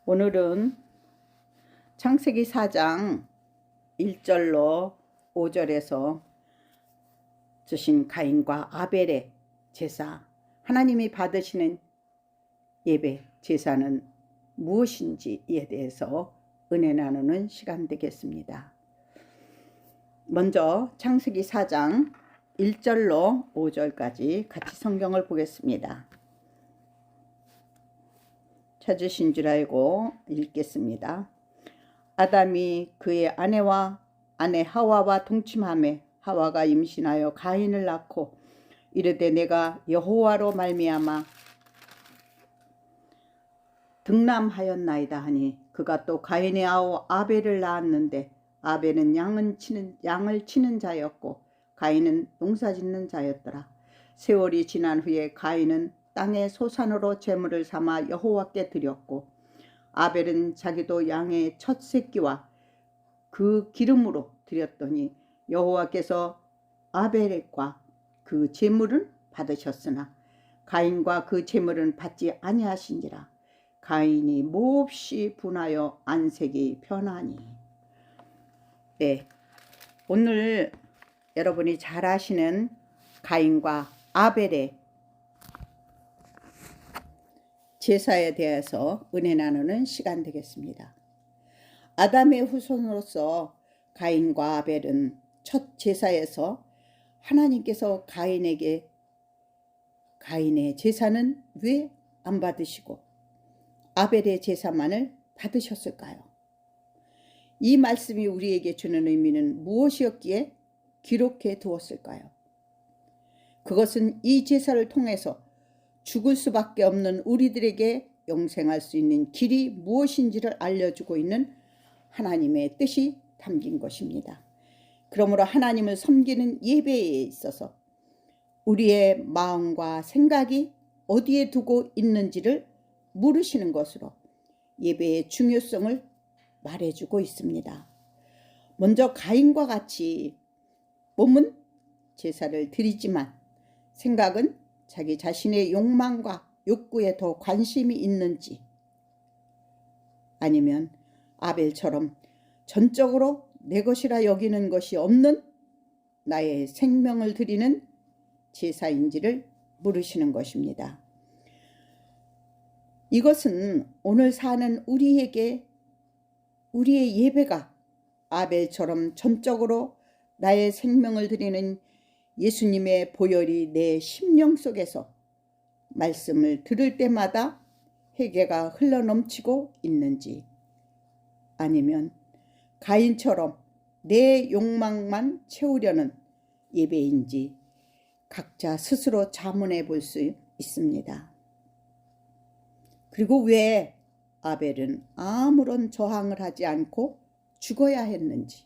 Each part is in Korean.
오늘은 창세기 4장 1절로 5절에서 주신 가인과 아벨의 제사, 하나님이 받으시는 예배, 제사는 무엇인지에 대해서 은혜 나누는 시간 되겠습니다. 먼저 창세기 4장 1절로 5절까지 같이 성경을 보겠습니다. 찾으신 줄 알고 읽겠습니다. 아담이 그의 아내와 아내 하와와 동침하매 하와가 임신하여 가인을 낳고 이르되 내가 여호와로 말미암아 득남하였나이다 하니 그가 또 가인의 아우 아벨을 낳았는데 아벨은 양을 치는 자였고 가인은 농사짓는 자였더라. 세월이 지난 후에 가인은 땅의 소산으로 제물을 삼아 여호와께 드렸고 아벨은 자기도 양의 첫 새끼와 그 기름으로 드렸더니 여호와께서 아벨과 그 제물을 받으셨으나 가인과 그 제물은 받지 아니하신지라. 가인이 몹시 분하여 안색이 변하니. 네, 오늘 여러분이 잘 아시는 가인과 아벨의 제사에 대해서 은혜 나누는 시간 되겠습니다. 아담의 후손으로서 가인과 아벨은 첫 제사에서 하나님께서 가인에게 가인의 제사는 왜 안 받으시고 아벨의 제사만을 받으셨을까요? 이 말씀이 우리에게 주는 의미는 무엇이었기에 기록해 두었을까요? 그것은 이 제사를 통해서 죽을 수밖에 없는 우리들에게 영생할 수 있는 길이 무엇인지를 알려주고 있는 하나님의 뜻이 담긴 것입니다. 그러므로 하나님을 섬기는 예배에 있어서 우리의 마음과 생각이 어디에 두고 있는지를 물으시는 것으로 예배의 중요성을 말해주고 있습니다. 먼저 가인과 같이 몸은 제사를 드리지만 생각은 자기 자신의 욕망과 욕구에 더 관심이 있는지, 아니면 아벨처럼 전적으로 내 것이라 여기는 것이 없는 나의 생명을 드리는 제사인지를 물으시는 것입니다. 이것은 오늘 사는 우리에게 우리의 예배가 아벨처럼 전적으로 나의 생명을 드리는 예수님의 보혈이 내 심령 속에서 말씀을 들을 때마다 회개가 흘러넘치고 있는지, 아니면 가인처럼 내 욕망만 채우려는 예배인지 각자 스스로 자문해 볼 수 있습니다. 그리고 왜 아벨은 아무런 저항을 하지 않고 죽어야 했는지,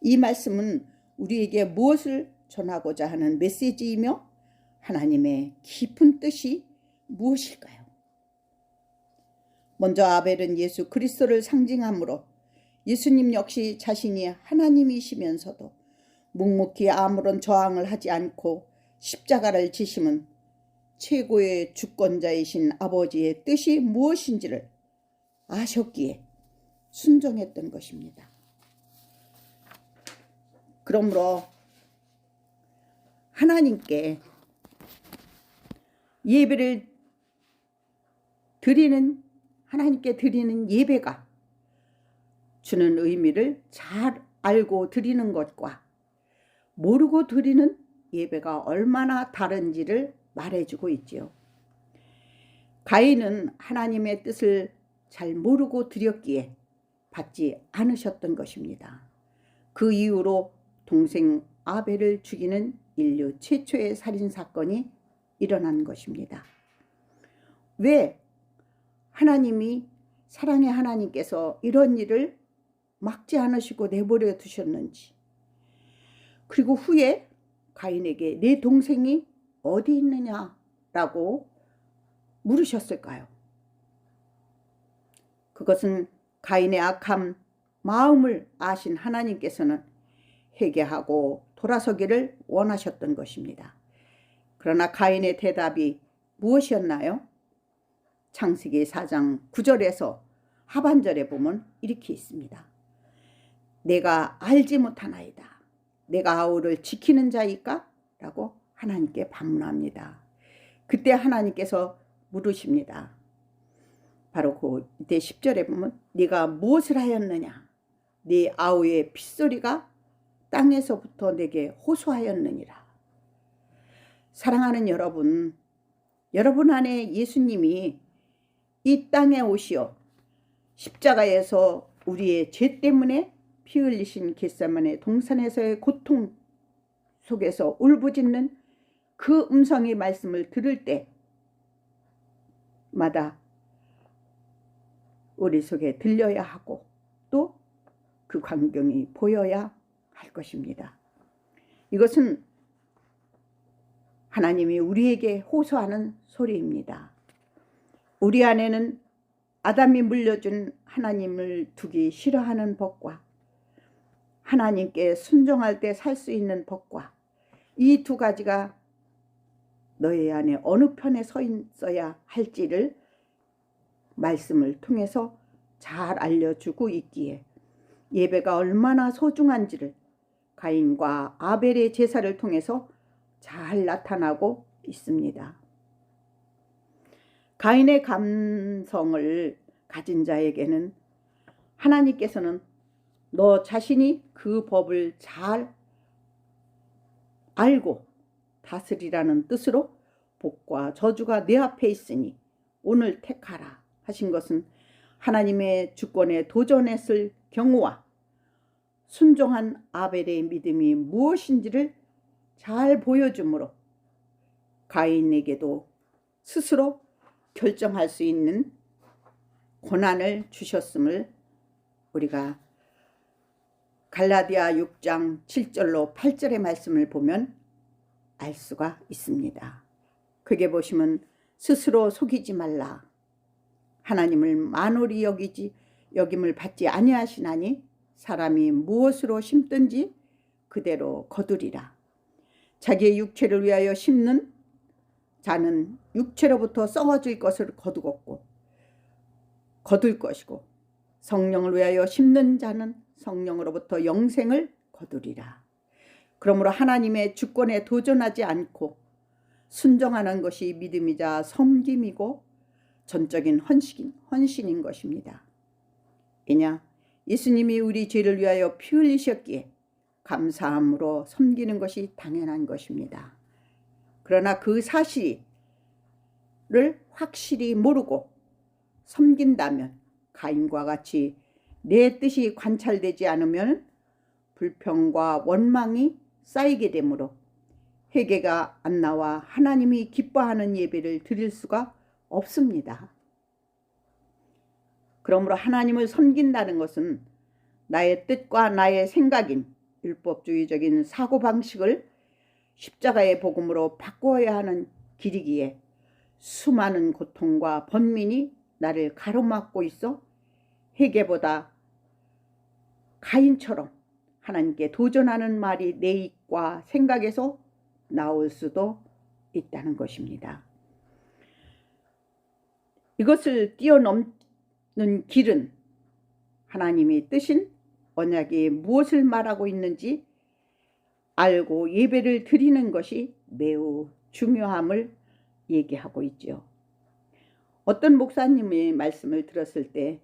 이 말씀은 우리에게 무엇을 전하고자 하는 메시지이며 하나님의 깊은 뜻이 무엇일까요? 먼저 아벨은 예수 그리스도를 상징하므로 예수님 역시 자신이 하나님이시면서도 묵묵히 아무런 저항을 하지 않고 십자가를 지심은 최고의 주권자이신 아버지의 뜻이 무엇인지를 아셨기에 순종했던 것입니다. 그러므로 하나님께 예배를 드리는, 하나님께 드리는 예배가 주는 의미를 잘 알고 드리는 것과 모르고 드리는 예배가 얼마나 다른지를 말해주고 있지요. 가인은 하나님의 뜻을 잘 모르고 드렸기에 받지 않으셨던 것입니다. 그 이후로 동생 아벨을 죽이는 인류 최초의 살인사건이 일어난 것입니다. 왜 하나님이, 사랑의 하나님께서 이런 일을 막지 않으시고 내버려 두셨는지, 그리고 후에 가인에게 내 동생이 어디 있느냐라고 물으셨을까요? 그것은 가인의 악한 마음을 아신 하나님께서는 회개하고 돌아서기를 원하셨던 것입니다. 그러나 가인의 대답이 무엇이었나요? 창세기 4장 9절에서 하반절에 보면 이렇게 있습니다. 내가 알지 못하나이다. 내가 아우를 지키는 자일까? 라고 하나님께 반문합니다. 그때 하나님께서 물으십니다. 바로 그때 10절에 보면 네가 무엇을 하였느냐? 네 아우의 핏소리가 땅에서부터 내게 호소하였느니라. 사랑하는 여러분, 여러분 안에 예수님이 이 땅에 오시어 십자가에서 우리의 죄 때문에 피 흘리신 겟세마네 동산에서의 고통 속에서 울부짖는 그 음성의 말씀을 들을 때마다 우리 속에 들려야 하고 또 그 광경이 보여야 할 것입니다. 이것은 하나님이 우리에게 호소하는 소리입니다. 우리 안에는 아담이 물려준 하나님을 두기 싫어하는 법과 하나님께 순종할 때 살 수 있는 법과 이 두 가지가 너희 안에 어느 편에 서 있어야 할지를 말씀을 통해서 잘 알려주고 있기에 예배가 얼마나 소중한지를 가인과 아벨의 제사를 통해서 잘 나타나고 있습니다. 가인의 감성을 가진 자에게는 하나님께서는 너 자신이 그 법을 잘 알고 다스리라는 뜻으로 복과 저주가 내 앞에 있으니 오늘 택하라 하신 것은 하나님의 주권에 도전했을 경우와 순종한 아벨의 믿음이 무엇인지를 잘 보여주므로 가인에게도 스스로 결정할 수 있는 권한을 주셨음을 우리가 갈라디아 6장 7절로 8절의 말씀을 보면 알 수가 있습니다. 그게 보시면 스스로 속이지 말라. 하나님을 만홀히 여김을 받지 아니하시나니 사람이 무엇으로 심든지 그대로 거두리라. 자기의 육체를 위하여 심는 자는 육체로부터 썩어질 것을 거둘 것이고 성령을 위하여 심는 자는 성령으로부터 영생을 거두리라. 그러므로 하나님의 주권에 도전하지 않고 순종하는 것이 믿음이자 섬김이고 전적인 헌신인 것입니다. 왜냐? 예수님이 우리 죄를 위하여 피 흘리셨기에 감사함으로 섬기는 것이 당연한 것입니다. 그러나 그 사실을 확실히 모르고 섬긴다면 가인과 같이 내 뜻이 관찰되지 않으면 불평과 원망이 쌓이게 되므로 회개가 안 나와 하나님이 기뻐하는 예배를 드릴 수가 없습니다. 그러므로 하나님을 섬긴다는 것은 나의 뜻과 나의 생각인 율법주의적인 사고방식을 십자가의 복음으로 바꾸어야 하는 길이기에 수많은 고통과 번민이 나를 가로막고 있어 회개보다 가인처럼 하나님께 도전하는 말이 내 입과 생각에서 나올 수도 있다는 것입니다. 이것을 뛰어넘는 길은 하나님이 뜨신 언약이 무엇을 말하고 있는지 알고 예배를 드리는 것이 매우 중요함을 얘기하고 있죠. 어떤 목사님의 말씀을 들었을 때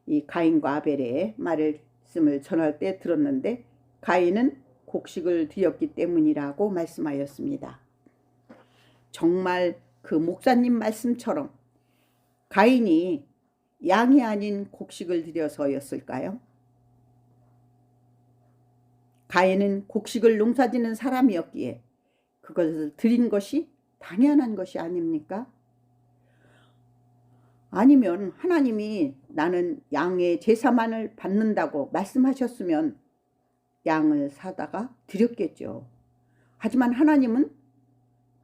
이 가인과 아벨의 말씀을 전할 때 들었는데 가인은 곡식을 드렸기 때문이라고 말씀하였습니다. 정말 그 목사님 말씀처럼 가인이 양이 아닌 곡식을 드려서였을까요? 가인은 곡식을 농사짓는 사람이었기에 그것을 드린 것이 당연한 것이 아닙니까? 아니면 하나님이 나는 양의 제사만을 받는다고 말씀하셨으면 양을 사다가 드렸겠죠. 하지만 하나님은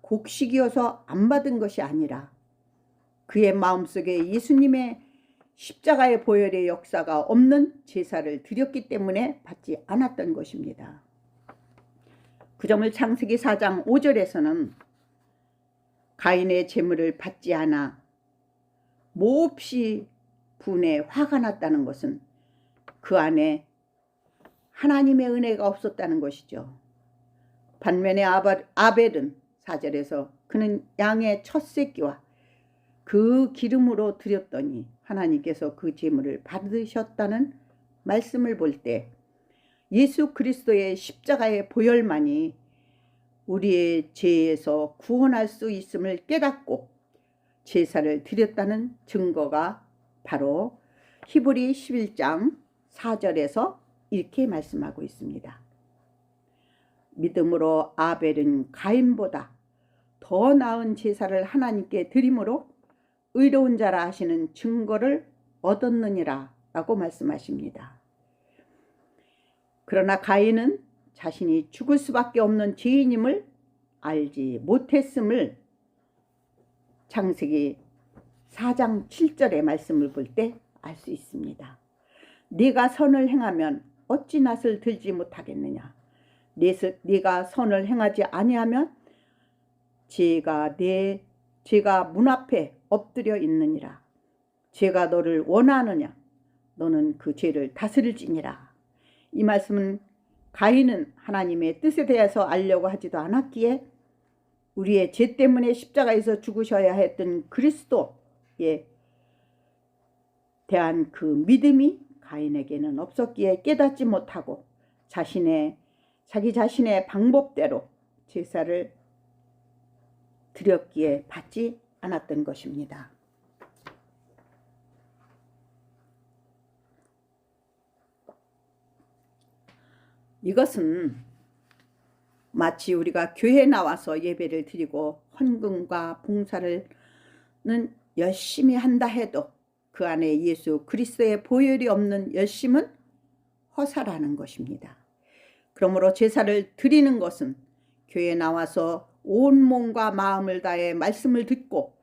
곡식이어서 안 받은 것이 아니라 그의 마음속에 예수님의 십자가의 보혈의 역사가 없는 제사를 드렸기 때문에 받지 않았던 것입니다. 그 점을 창세기 4장 5절에서는 가인의 제물을 받지 않아 몹시 분해 화가 났다는 것은 그 안에 하나님의 은혜가 없었다는 것이죠. 반면에 아벨은 4절에서 그는 양의 첫 새끼와 그 기름으로 드렸더니 하나님께서 그 제물을 받으셨다는 말씀을 볼 때 예수 그리스도의 십자가의 보혈만이 우리의 죄에서 구원할 수 있음을 깨닫고 제사를 드렸다는 증거가 바로 히브리 11장 4절에서 이렇게 말씀하고 있습니다. 믿음으로 아벨은 가인보다 더 나은 제사를 하나님께 드림으로 의로운 자라 하시는 증거를 얻었느니라 라고 말씀하십니다. 그러나 가인은 자신이 죽을 수밖에 없는 죄인임을 알지 못했음을 창세기 4장 7절의 말씀을 볼 때 알 수 있습니다. 네가 선을 행하면 어찌 낫을 들지 못하겠느냐. 네가 선을 행하지 아니하면 죄가 문 앞에 엎드려 있느니라. 죄가 너를 원하느냐. 너는 그 죄를 다스릴지니라. 이 말씀은 가인은 하나님의 뜻에 대해서 알려고 하지도 않았기에 우리의 죄 때문에 십자가에서 죽으셔야 했던 그리스도에 대한 그 믿음이 가인에게는 없었기에 깨닫지 못하고 자기 자신의 방법대로 제사를 드렸기에 받지 않았던 것입니다. 이것은 마치 우리가 교회에 나와서 예배를 드리고 헌금과 봉사를 열심히 한다 해도 그 안에 예수 그리스도의 보혈이 없는 열심은 허사라는 것입니다. 그러므로 제사를 드리는 것은 교회에 나와서 온 몸과 마음을 다해 말씀을 듣고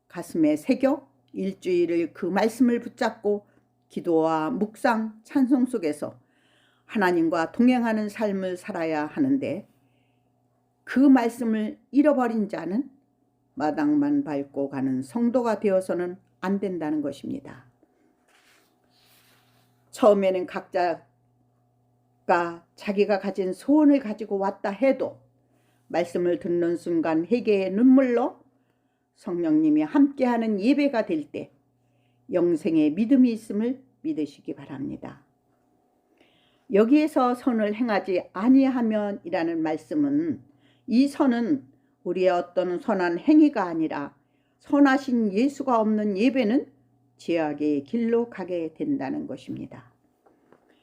가슴에 새겨 일주일을 그 말씀을 붙잡고 기도와 묵상, 찬송 속에서 하나님과 동행하는 삶을 살아야 하는데 그 말씀을 잃어버린 자는 마당만 밟고 가는 성도가 되어서는 안 된다는 것입니다. 처음에는 각자가 자기가 가진 소원을 가지고 왔다 해도 말씀을 듣는 순간 회개의 눈물로 성령님이 함께하는 예배가 될 때 영생의 믿음이 있음을 믿으시기 바랍니다. 여기에서 선을 행하지 아니하면 이라는 말씀은 이 선은 우리의 어떤 선한 행위가 아니라 선하신 예수가 없는 예배는 죄악의 길로 가게 된다는 것입니다.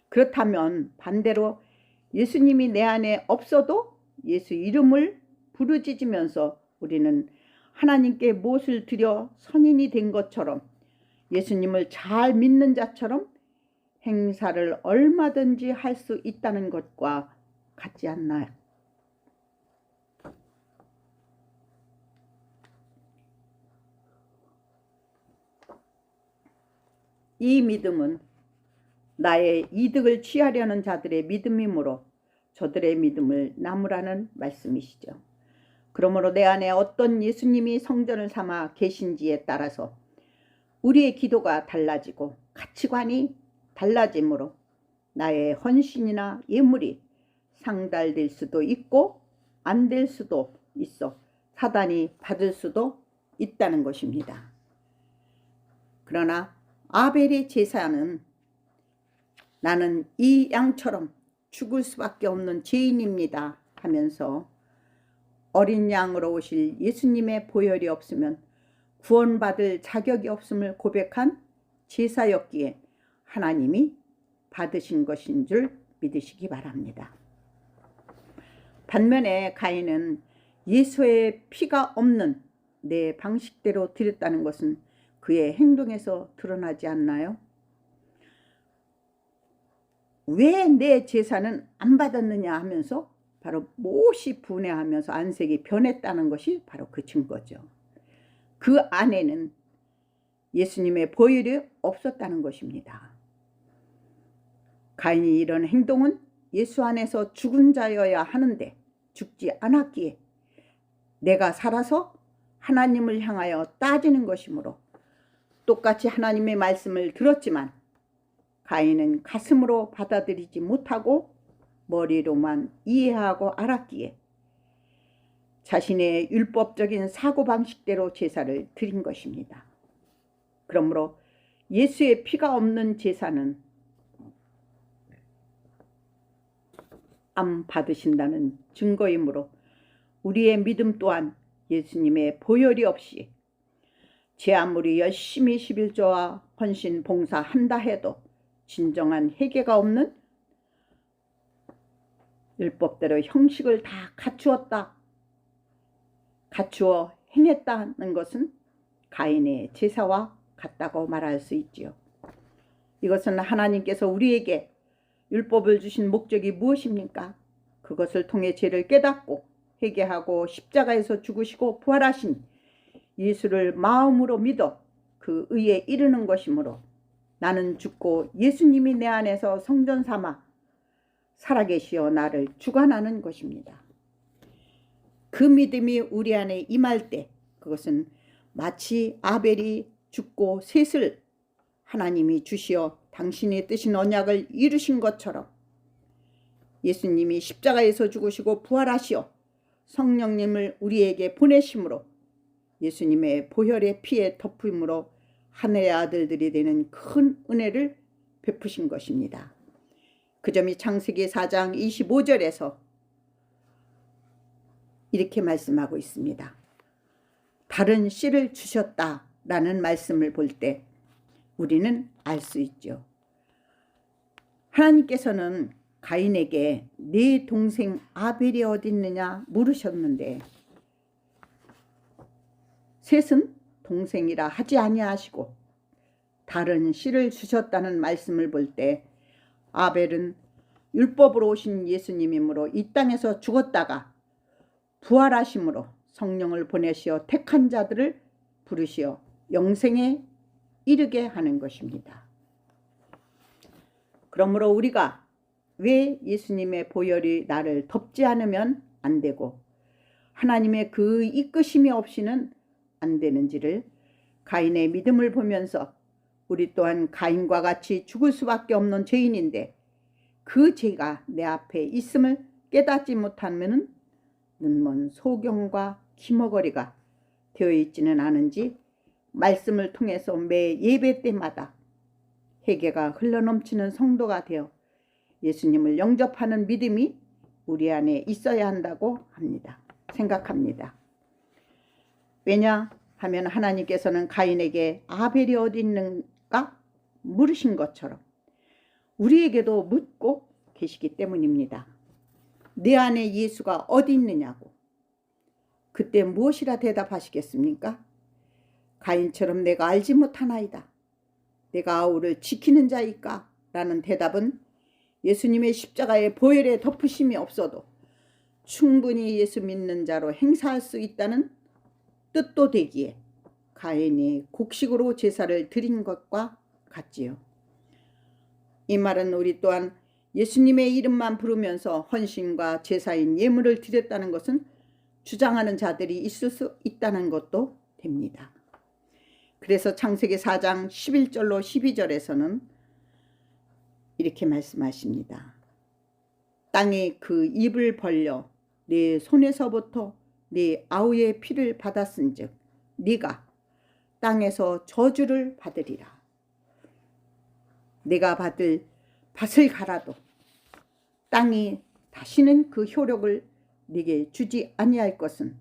그렇다면 반대로 예수님이 내 안에 없어도 예수 이름을 부르짖으면서 우리는 하나님께 무엇을 드려 선인이 된 것처럼 예수님을 잘 믿는 자처럼 행사를 얼마든지 할 수 있다는 것과 같지 않나요? 이 믿음은 나의 이득을 취하려는 자들의 믿음이므로 저들의 믿음을 나무라는 말씀이시죠. 그러므로 내 안에 어떤 예수님이 성전을 삼아 계신지에 따라서 우리의 기도가 달라지고 가치관이 달라지므로 나의 헌신이나 예물이 상달될 수도 있고 안 될 수도 있어 사단이 받을 수도 있다는 것입니다. 그러나 아벨의 제사는 나는 이 양처럼 죽을 수밖에 없는 죄인입니다 하면서 어린 양으로 오실 예수님의 보혈이 없으면 구원받을 자격이 없음을 고백한 제사였기에 하나님이 받으신 것인 줄 믿으시기 바랍니다. 반면에 가인은 예수의 피가 없는 내 방식대로 드렸다는 것은 그의 행동에서 드러나지 않나요? 왜 내 제사는 안 받았느냐 하면서 바로 몹시 분해하면서 안색이 변했다는 것이 바로 그 증거죠. 그 안에는 예수님의 보혈이 없었다는 것입니다. 가인이 이런 행동은 예수 안에서 죽은 자여야 하는데 죽지 않았기에 내가 살아서 하나님을 향하여 따지는 것이므로 똑같이 하나님의 말씀을 들었지만 가인은 가슴으로 받아들이지 못하고 머리로만 이해하고 알았기에 자신의 율법적인 사고방식대로 제사를 드린 것입니다. 그러므로 예수의 피가 없는 제사는 안 받으신다는 증거이므로 우리의 믿음 또한 예수님의 보혈이 없이 제 아무리 열심히 11조와 헌신 봉사한다 해도 진정한 회개가 없는 율법대로 형식을 다 갖추어 행했다는 것은 가인의 제사와 같다고 말할 수 있지요. 이것은 하나님께서 우리에게 율법을 주신 목적이 무엇입니까? 그것을 통해 죄를 깨닫고 회개하고 십자가에서 죽으시고 부활하신 예수를 마음으로 믿어 그 의에 이르는 것이므로 나는 죽고 예수님이 내 안에서 성전 삼아 살아계시어 나를 주관하는 것입니다. 그 믿음이 우리 안에 임할 때 그것은 마치 아벨이 죽고 셋을 하나님이 주시어 당신의 뜻인 언약을 이루신 것처럼 예수님이 십자가에서 죽으시고 부활하시어 성령님을 우리에게 보내심으로 예수님의 보혈의 피에 덮음으로 하늘의 아들들이 되는 큰 은혜를 베푸신 것입니다. 그 점이 창세기 4장 25절에서 이렇게 말씀하고 있습니다. 다른 씨를 주셨다라는 말씀을 볼 때 우리는 알 수 있죠. 하나님께서는 가인에게 네 동생 아벨이 어디 있느냐 물으셨는데 셋은 동생이라 하지 아니하시고 다른 씨를 주셨다는 말씀을 볼 때 아벨은 율법으로 오신 예수님이므로 이 땅에서 죽었다가 부활하심으로 성령을 보내시어 택한 자들을 부르시어 영생에 이르게 하는 것입니다. 그러므로 우리가 왜 예수님의 보혈이 나를 덮지 않으면 안 되고 하나님의 그 이끄심이 없이는 안 되는지를 가인의 믿음을 보면서 우리 또한 가인과 같이 죽을 수밖에 없는 죄인인데 그 죄가 내 앞에 있음을 깨닫지 못하면 눈먼 소경과 기머거리가 되어 있지는 않은지 말씀을 통해서 매 예배 때마다 회개가 흘러넘치는 성도가 되어 예수님을 영접하는 믿음이 우리 안에 있어야 한다고 생각합니다. 왜냐하면 하나님께서는 가인에게 아벨이 어디 있는가 물으신 것처럼 우리에게도 묻고 계시기 때문입니다. 내 안에 예수가 어디 있느냐고. 그때 무엇이라 대답하시겠습니까? 가인처럼 내가 알지 못하나이다. 내가 아우를 지키는 자일까? 라는 대답은 예수님의 십자가의 보혈의 덮으심이 없어도 충분히 예수 믿는 자로 행사할 수 있다는 뜻도 되기에 가인이 곡식으로 제사를 드린 것과 같지요. 이 말은 우리 또한 예수님의 이름만 부르면서 헌신과 제사인 예물을 드렸다는 것은 주장하는 자들이 있을 수 있다는 것도 됩니다. 그래서 창세기 4장 11절로 12절에서는 이렇게 말씀하십니다. 땅이 그 입을 벌려 네 손에서부터 네 아우의 피를 받았은즉 네가 땅에서 저주를 받으리라. 네가 받을 밭을 갈아도 땅이 다시는 그 효력을 네게 주지 아니할 것은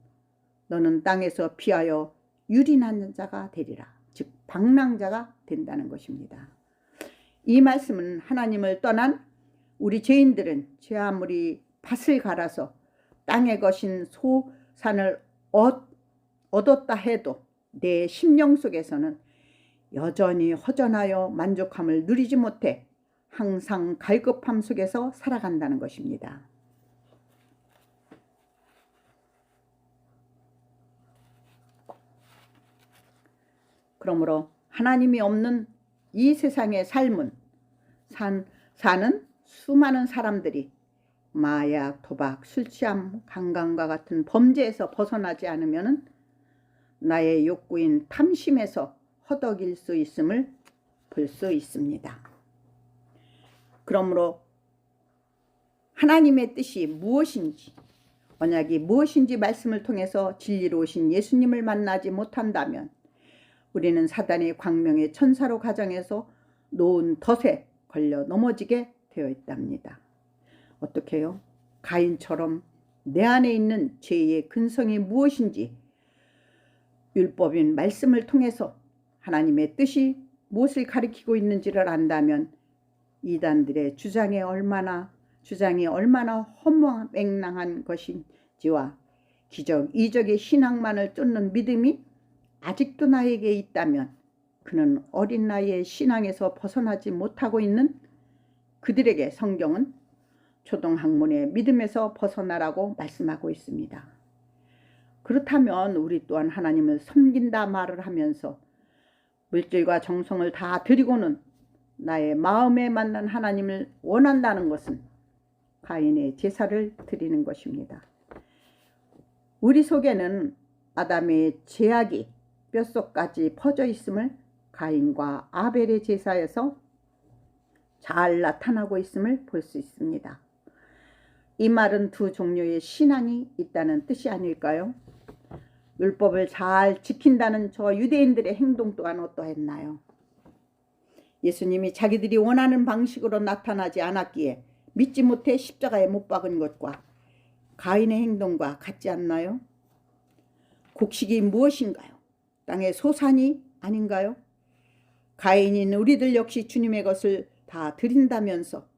너는 땅에서 피하여 유린하는 자가 되리라. 즉 방랑자가 된다는 것입니다. 이 말씀은 하나님을 떠난 우리 죄인들은 죄 아무리 밭을 갈아서 땅에 거신 소산을 얻었다 해도 내 심령 속에서는 여전히 허전하여 만족함을 누리지 못해 항상 갈급함 속에서 살아간다는 것입니다. 그러므로 하나님이 없는 이 세상의 삶은 사는 수많은 사람들이 마약, 도박, 술 취함, 강간과 같은 범죄에서 벗어나지 않으면 나의 욕구인 탐심에서 허덕일 수 있음을 볼 수 있습니다. 그러므로 하나님의 뜻이 무엇인지, 언약이 무엇인지 말씀을 통해서 진리로 오신 예수님을 만나지 못한다면 우리는 사단의 광명의 천사로 가정해서 놓은 덫에 걸려 넘어지게 되어 있답니다. 어떻게 해요? 가인처럼 내 안에 있는 죄의 근성이 무엇인지 율법인 말씀을 통해서 하나님의 뜻이 무엇을 가리키고 있는지를 안다면 이단들의 주장이 얼마나 허무맹랑한 것인지와 기적 이적의 신앙만을 쫓는 믿음이 아직도 나에게 있다면 그는 어린 나이에 신앙에서 벗어나지 못하고 있는 그들에게 성경은 초등학문의 믿음에서 벗어나라고 말씀하고 있습니다. 그렇다면 우리 또한 하나님을 섬긴다 말을 하면서 물질과 정성을 다 드리고는 나의 마음에 맞는 하나님을 원한다는 것은 가인의 제사를 드리는 것입니다. 우리 속에는 아담의 죄악이 뼛속까지 퍼져 있음을 가인과 아벨의 제사에서 잘 나타나고 있음을 볼 수 있습니다. 이 말은 두 종류의 신앙이 있다는 뜻이 아닐까요? 율법을 잘 지킨다는 저 유대인들의 행동 또한 어떠했나요? 예수님이 자기들이 원하는 방식으로 나타나지 않았기에 믿지 못해 십자가에 못 박은 것과 가인의 행동과 같지 않나요? 곡식이 무엇인가요? 땅의 소산이 아닌가요? 가인인 우리들 역시 주님의 것을 다 드린다면서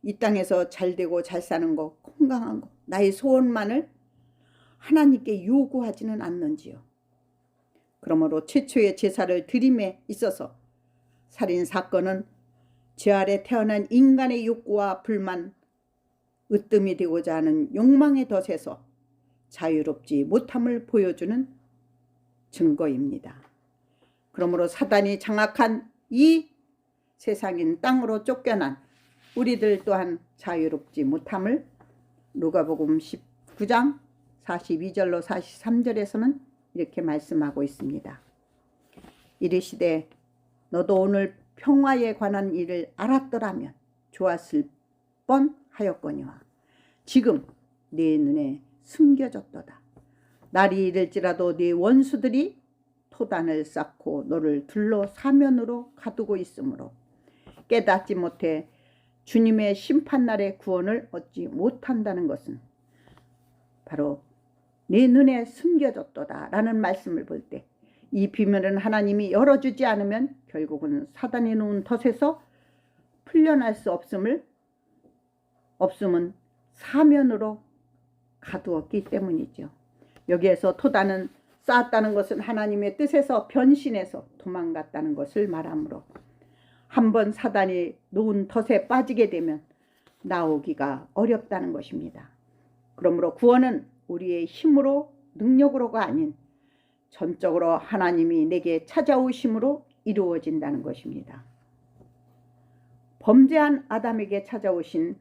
이 땅에서 잘되고 잘 사는 거, 건강한 거, 나의 소원만을 하나님께 요구하지는 않는지요. 그러므로 최초의 제사를 드림에 있어서 살인사건은 죄 아래 태어난 인간의 욕구와 불만, 으뜸이 되고자 하는 욕망의 덫에서 자유롭지 못함을 보여주는 증거입니다. 그러므로 사단이 장악한 이 세상인 땅으로 쫓겨난 우리들 또한 자유롭지 못함을 누가복음 19장 42절로 43절에서는 이렇게 말씀하고 있습니다. 이르시되 너도 오늘 평화에 관한 일을 알았더라면 좋았을 뻔하였거니와 지금 네 눈에 숨겨졌도다. 날이 이를지라도 네 원수들이 토단을 쌓고 너를 둘러 사면으로 가두고 있으므로 깨닫지 못해 주님의 심판날의 구원을 얻지 못한다는 것은 바로 네 눈에 숨겨졌도다 라는 말씀을 볼 때 이 비밀은 하나님이 열어주지 않으면 결국은 사단이 놓은 덫에서 풀려날 수 없음은 사면으로 가두었기 때문이죠. 여기에서 토단은 쌓았다는 것은 하나님의 뜻에서 변신해서 도망갔다는 것을 말하므로 한번 사단이 놓은 덫에 빠지게 되면 나오기가 어렵다는 것입니다. 그러므로 구원은 우리의 힘으로 능력으로가 아닌 전적으로 하나님이 내게 찾아오심으로 이루어진다는 것입니다. 범죄한 아담에게 찾아오신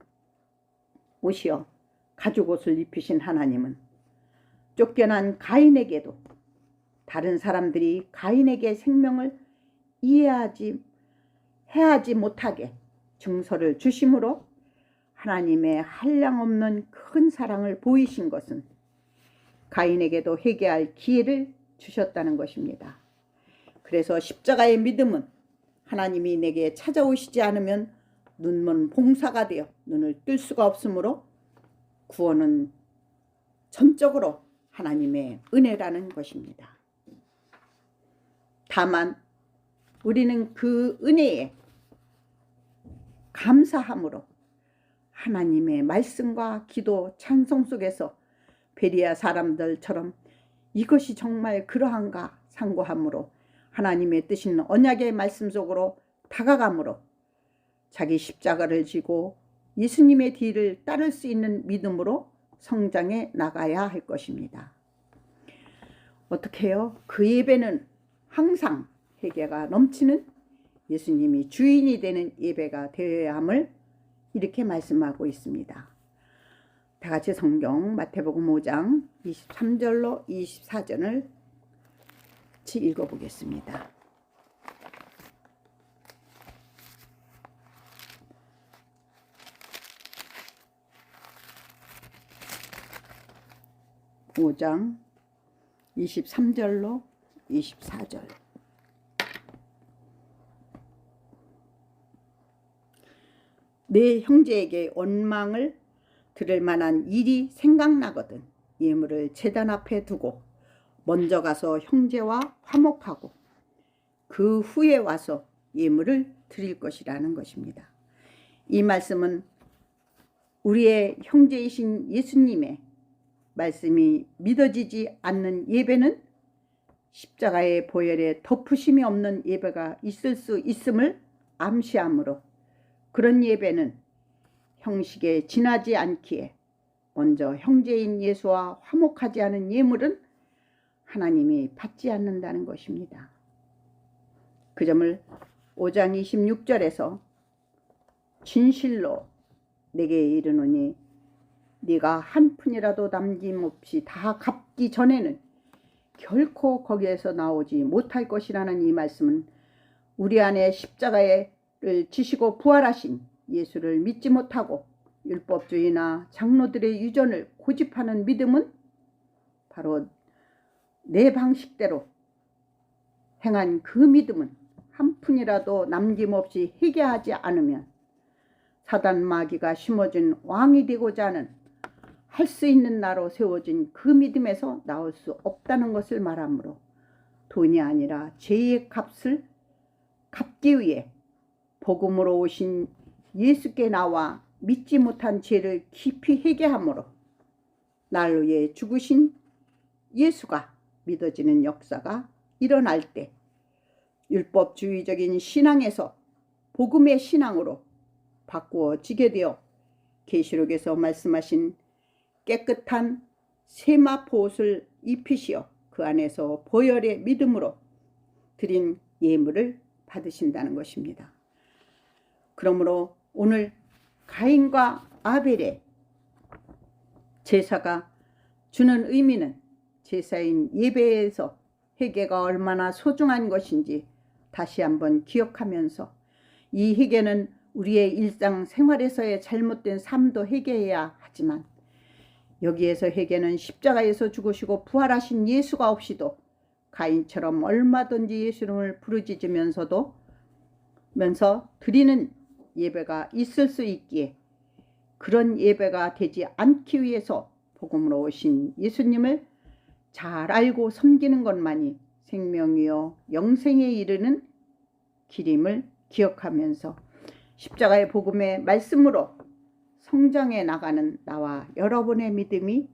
오시어 가죽옷을 입히신 하나님은 쫓겨난 가인에게도 다른 사람들이 가인에게 생명을 해하지 못하게 증서를 주심으로 하나님의 한량없는 큰 사랑을 보이신 것은 가인에게도 회개할 기회를 주셨다는 것입니다. 그래서 십자가의 믿음은 하나님이 내게 찾아오시지 않으면 눈먼 봉사가 되어 눈을 뜰 수가 없으므로 구원은 전적으로 하나님의 은혜라는 것입니다. 다만 우리는 그 은혜에 감사함으로 하나님의 말씀과 기도 찬송 속에서 베리아 사람들처럼 이것이 정말 그러한가 상고함으로 하나님의 뜻인 언약의 말씀 속으로 다가감으로 자기 십자가를 지고 예수님의 뒤를 따를 수 있는 믿음으로 성장해 나가야 할 것입니다. 어떻게 해요? 그 예배는 항상 회개가 넘치는 예수님이 주인이 되는 예배가 되어야 함을 이렇게 말씀하고 있습니다. 다 같이 성경 마태복음 5장 23절로 24절을 같이 읽어보겠습니다. 5장 23절로 24절. 내 형제에게 원망을 들을 만한 일이 생각나거든 예물을 제단 앞에 두고 먼저 가서 형제와 화목하고 그 후에 와서 예물을 드릴 것이라는 것입니다. 이 말씀은 우리의 형제이신 예수님의 말씀이 믿어지지 않는 예배는 십자가의 보혈에 덮으심이 없는 예배가 있을 수 있음을 암시하므로 그런 예배는 형식에 지나지 않기에 먼저 형제인 예수와 화목하지 않은 예물은 하나님이 받지 않는다는 것입니다. 그 점을 5장 26절에서 진실로 내게 이르노니 네가 한 푼이라도 남김없이 다 갚기 전에는 결코 거기에서 나오지 못할 것이라는 이 말씀은 우리 안에 십자가를 지시고 부활하신 예수를 믿지 못하고 율법주의나 장로들의 유전을 고집하는 믿음은 바로 내 방식대로 행한 그 믿음은 한 푼이라도 남김없이 회개하지 않으면 사단 마귀가 심어준 왕이 되고자 하는 할 수 있는 나로 세워진 그 믿음에서 나올 수 없다는 것을 말하므로 돈이 아니라 죄의 값을 갚기 위해 복음으로 오신 예수께 나와 믿지 못한 죄를 깊이 회개함으로 날 위해 죽으신 예수가 믿어지는 역사가 일어날 때 율법주의적인 신앙에서 복음의 신앙으로 바꾸어지게 되어 계시록에서 말씀하신 깨끗한 세마포 옷을 입히시어 그 안에서 보혈의 믿음으로 드린 예물을 받으신다는 것입니다. 그러므로 오늘 가인과 아벨의 제사가 주는 의미는 제사인 예배에서 회개가 얼마나 소중한 것인지 다시 한번 기억하면서 이 회개는 우리의 일상생활에서의 잘못된 삶도 회개해야 하지만 여기에서 회개는 십자가에서 죽으시고 부활하신 예수가 없이도 가인처럼 얼마든지 예수 이름을 부르짖으면서도 드리는 예배가 있을 수 있기에 그런 예배가 되지 않기 위해서 복음으로 오신 예수님을 잘 알고 섬기는 것만이 생명이요 영생에 이르는 길임을 기억하면서 십자가의 복음의 말씀으로 성장해 나가는 나와 여러분의 믿음이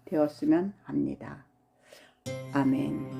되었으면 합니다. 아멘.